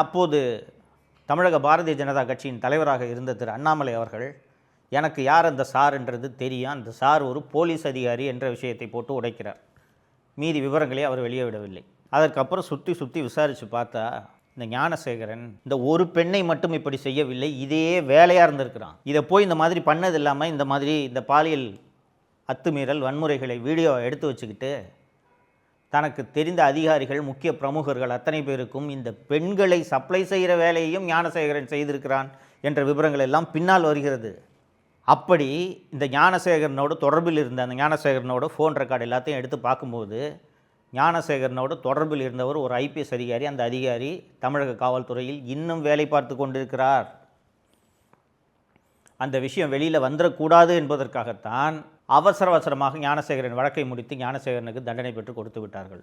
அப்போது தமிழக பாரதிய ஜனதா கட்சியின் தலைவராக இருந்த திரு அண்ணாமலை அவர்கள், எனக்கு யார் அந்த சார்ன்றது தெரியும், அந்த சார் ஒரு போலீஸ் அதிகாரி என்ற விஷயத்தை போட்டு உடைக்கிறார். மீதி விவரங்களை அவர் வெளியிடவில்லை. அதற்கப்புறம் சுற்றி விசாரித்து பார்த்தா, இந்த ஞானசேகரன் இந்த ஒரு பெண்ணை மட்டும் இப்படி செய்யவில்லை, இதே வேலையாக இருந்திருக்கிறான். இதை போய் இந்த மாதிரி பண்ணது இல்லாமல் இந்த மாதிரி இந்த பாலியல் அத்துமீறல் வன்முறைகளை வீடியோ எடுத்து வச்சுக்கிட்டு தனக்கு தெரிந்த அதிகாரிகள், முக்கிய பிரமுகர்கள் அத்தனை பேருக்கும் இந்த பெண்களை சப்ளை செய்கிற வேலையையும் ஞானசேகரன் செய்திருக்கிறான் என்ற விவரங்கள் எல்லாம் பின்னால் வருகிறது. அப்படி இந்த ஞானசேகரனோடு தொடர்பில் இருந்த அந்த ஞானசேகரனோட ஃபோன் ரெக்கார்டு எல்லாத்தையும் எடுத்து பார்க்கும்போது, ஞானசேகரனோடு தொடர்பில் இருந்தவர் ஒரு ஐபிஎஸ் அதிகாரி. அந்த அதிகாரி தமிழக காவல்துறையில் இன்னும் வேலை பார்த்து கொண்டிருக்கிறார். அந்த விஷயம் வெளியில் வந்துடக்கூடாது என்பதற்காகத்தான் அவசரமாக ஞானசேகரன் வழக்கை முடித்து ஞானசேகரனுக்கு தண்டனை பெற்று கொடுத்து விட்டார்கள்.